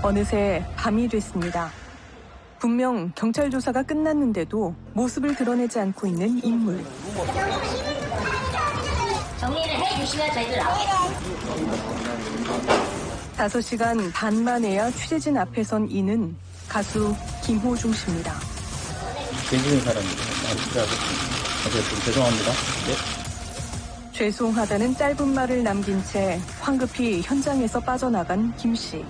어느새 밤이 됐습니다. 분명 경찰 조사가 끝났는데도 모습을 드러내지 않고 있는 인물. 정리를 해주시면 저희들 나오겠습니다. 5시간 반 만에야 취재진 앞에 선 이는 가수 김호중 씨입니다. 괜찮은 사람입니다. 좀 죄송합니다. 네. 죄송하다는 짧은 말을 남긴 채 황급히 현장에서 빠져나간 김 씨.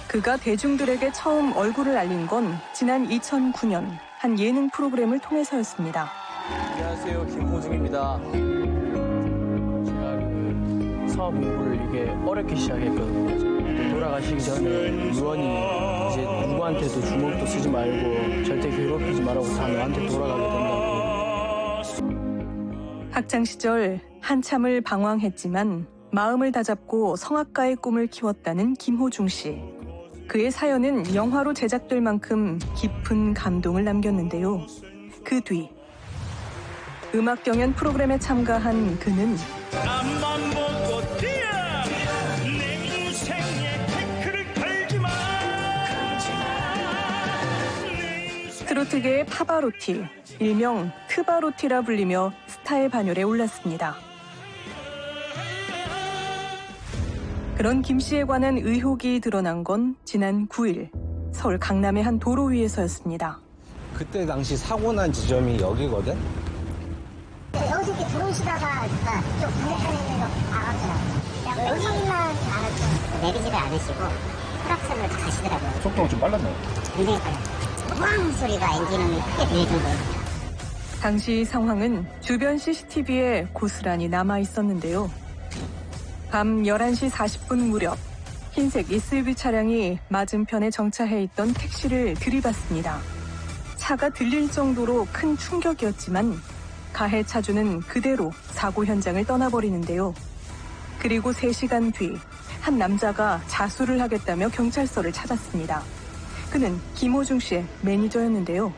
그가 대중들에게 처음 얼굴을 알린 건 지난 2009년 한 예능 프로그램을 통해서였습니다. 안녕하세요, 김호중입니다. 제가 사업 공부를 이게 어렵게 시작했거든요. 돌아가시기 전에 의원이 이제 누구한테도 주먹도 쓰지 말고 절대 괴롭히지 말라고 너한테 돌아가게 된다고. 학창 시절 한참을 방황했지만 마음을 다잡고 성악가의 꿈을 키웠다는 김호중 씨. 그의 사연은 영화로 제작될 만큼 깊은 감동을 남겼는데요. 그 뒤 음악 경연 프로그램에 참가한 그는 앞만 보고 뛰어 내 인생에 태클을 걸지 마. 트로트계의 파바로티, 일명 트바로티라 불리며 스타의 반열에 올랐습니다. 그런 김 씨에 관한 의혹이 드러난 건 지난 9일 서울 강남의 한 도로 위에서였습니다. 그때 당시 사고 난 지점이 여기거든? 여기서 이렇게 들어오시다가 좀 반대편에 있는 거 알았더라고요. 여기만 알았죠. 내리지를 않으시고 프락션을 가시더라고요. 속도가 좀 빨랐나요? 굉장히 빨라요. 왕 소리가 엔진음이 크게 들릴 정도로. 당시 상황은 주변 CCTV에 고스란히 남아 있었는데요. 밤 11시 40분 무렵 흰색 SUV 차량이 맞은편에 정차해 있던 택시를 들이받습니다. 차가 들릴 정도로 큰 충격이었지만 가해 차주는 그대로 사고 현장을 떠나버리는데요. 그리고 3시간 뒤 한 남자가 자수를 하겠다며 경찰서를 찾았습니다. 그는 김호중 씨의 매니저였는데요.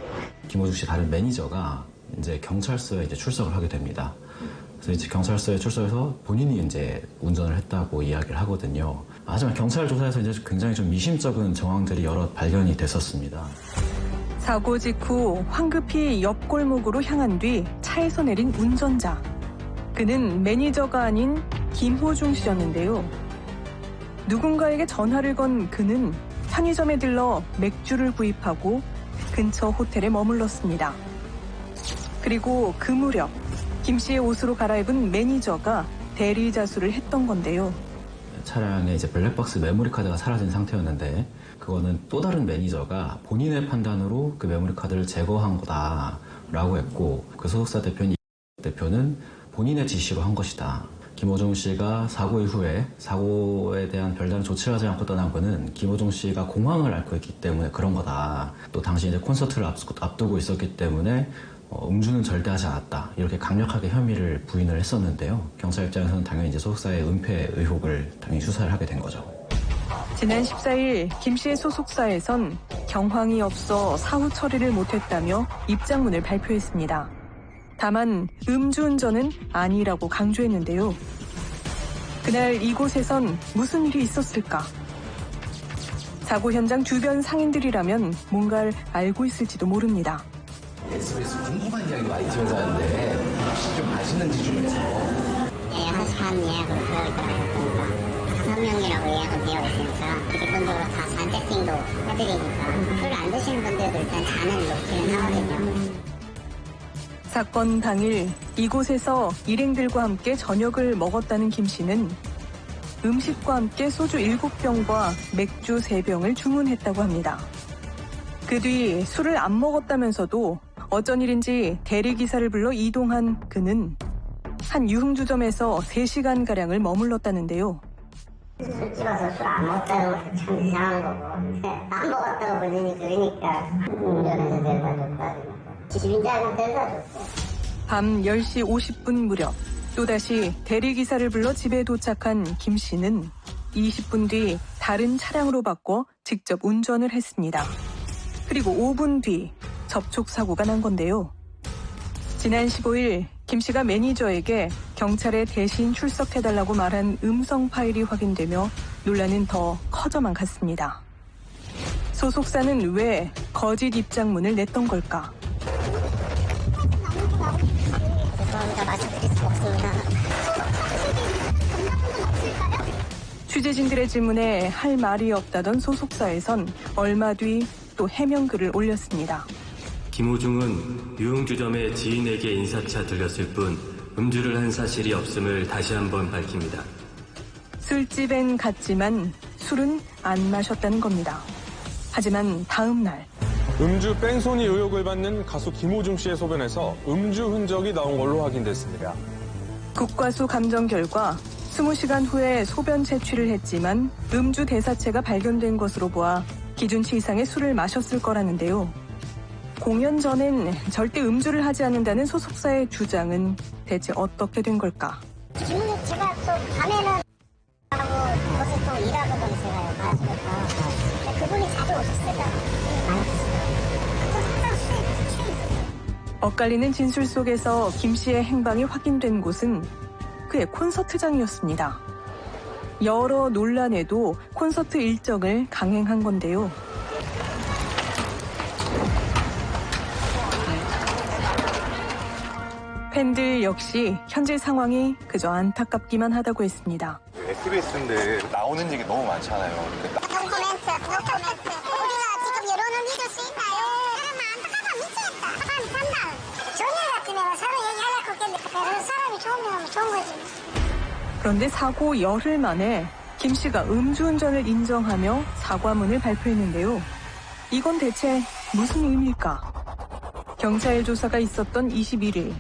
김호중 씨 다른 매니저가 이제 경찰서에 출석을 하게 됩니다. 그래서 이제 경찰서에 출석해서 본인이 이제 운전을 했다고 이야기를 하거든요. 하지만 경찰 조사에서 이제 굉장히 좀 미심쩍은 정황들이 여러 발견이 됐었습니다. 사고 직후 황급히 옆 골목으로 향한 뒤 차에서 내린 운전자. 그는 매니저가 아닌 김호중 씨였는데요. 누군가에게 전화를 건 그는 편의점에 들러 맥주를 구입하고 근처 호텔에 머물렀습니다. 그리고 그 무렵 김 씨의 옷으로 갈아입은 매니저가 대리 자수를 했던 건데요. 차량에 이제 블랙박스 메모리 카드가 사라진 상태였는데 그거는 또 다른 매니저가 본인의 판단으로 그 메모리 카드를 제거한 거다라고 했고 그 소속사 대표는 본인의 지시로 한 것이다. 김호중 씨가 사고 이후에 사고에 대한 별다른 조치를 하지 않고 떠난 거는 김호중 씨가 공황을 앓고 있기 때문에 그런 거다. 또 당시 이제 콘서트를 앞두고 있었기 때문에 음주는 절대 하지 않았다. 이렇게 강력하게 혐의를 부인을 했었는데요. 경찰 입장에서는 당연히 이제 소속사의 은폐 의혹을 당연히 수사를 하게 된 거죠. 지난 14일 김 씨의 소속사에선 경황이 없어 사후 처리를 못했다며 입장문을 발표했습니다. 다만 음주운전은 아니라고 강조했는데요. 그날 이곳에선 무슨 일이 있었을까? 사고 현장 주변 상인들이라면 뭔가를 알고 있을지도 모릅니다. SBS 궁금한 이야기 많이 들어가는데 혹시 좀 아시는지 좀 해서. 한 예약을 되어 있더라고요. 5명이라고 예약은 되어 있으니까 기본적으로 다 잔 세팅도 해드리니까 술을 안 드시는 분들도 일단 잔을 놓기는 하거든요. 사건 당일 이곳에서 일행들과 함께 저녁을 먹었다는 김 씨는 음식과 함께 소주 7병과 맥주 3병을 주문했다고 합니다. 그 뒤 술을 안 먹었다면서도 어쩐 일인지 대리기사를 불러 이동한 그는 한 유흥주점에서 3시간가량을 머물렀다는데요. 술집 와서 술 안 먹었다고 참 이상한 거고 안 먹었다고 본인이 그러니까 운전해서 데려다 줬다고 집인 줄 알고 데려다 줬어요. 밤 10시 50분 무렵 또다시 대리기사를 불러 집에 도착한 김 씨는 20분 뒤 다른 차량으로 바꿔 직접 운전을 했습니다. 그리고 5분 뒤 접촉사고가 난 건데요. 지난 15일 김 씨가 매니저에게 경찰에 대신 출석해달라고 말한 음성 파일이 확인되며 논란은 더 커져만 갔습니다. 소속사는 왜 거짓 입장문을 냈던 걸까? 죄송합니다. 맞춰드릴 수 없습니다. 취재진들의 질문에 할 말이 없다던 소속사에선 얼마 뒤 또 해명글을 올렸습니다. 김호중은 유흥주점에 지인에게 인사차 들렸을 뿐 음주를 한 사실이 없음을 다시 한번 밝힙니다. 술집엔 갔지만 술은 안 마셨다는 겁니다. 하지만 다음 날 음주 뺑소니 의혹을 받는 가수 김호중 씨의 소변에서 음주 흔적이 나온 걸로 확인됐습니다. 국과수 감정 결과 20시간 후에 소변 채취를 했지만 음주 대사체가 발견된 것으로 보아 기준치 이상의 술을 마셨을 거라는데요. 공연 전엔 절대 음주를 하지 않는다는 소속사의 주장은 대체 어떻게 된 걸까? 지금 제가 또 밤에는 하고 보통 일하거든 제가요. 가수니까. 그분이 자주 오셨어요. 엇갈리는 진술 속에서 김 씨의 행방이 확인된 곳은 그의 콘서트장이었습니다. 여러 논란에도 콘서트 일정을 강행한 건데요. 팬들 역시 현재 상황이 그저 안타깝기만 하다고 했습니다. SBS인데 나오는 얘기 너무 많잖아요. 노코멘트. 우리가 지금 여론을 믿을 수 있나요? 사람 안타까워 미치겠다. 사람이 산다. 전혀 같은 애가 사람 얘기하려고 했겠는데 그런 사람이 좋으면 좋은 거지. 그런데 사고 열흘 만에 김 씨가 음주운전을 인정하며 사과문을 발표했는데요. 이건 대체 무슨 의미일까? 경찰 조사가 있었던 21일,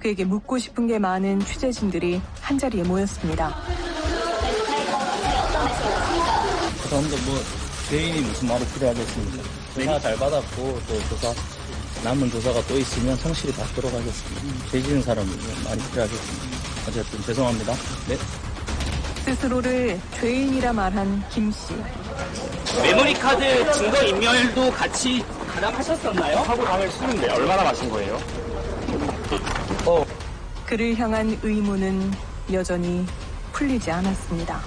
그에게 묻고 싶은 게 많은 취재진들이 한자리에 모였습니다. 그다음도 개인이 무슨 말이 필요하겠습니까? 조사 잘 받았고 또 남은 조사가 또 있으면 성실히 받도록 하겠습니다. 죄지은 사람이 많이 필요하겠습니다. 어쨌든 죄송합니다. 네. 스스로를 죄인이라 말한 김 씨. 메모리카드 증거인멸도 같이 가담하셨었나요? 하고 당일 쓰는데 얼마나 마신 거예요? 그를 향한 의문은 여전히 풀리지 않았습니다.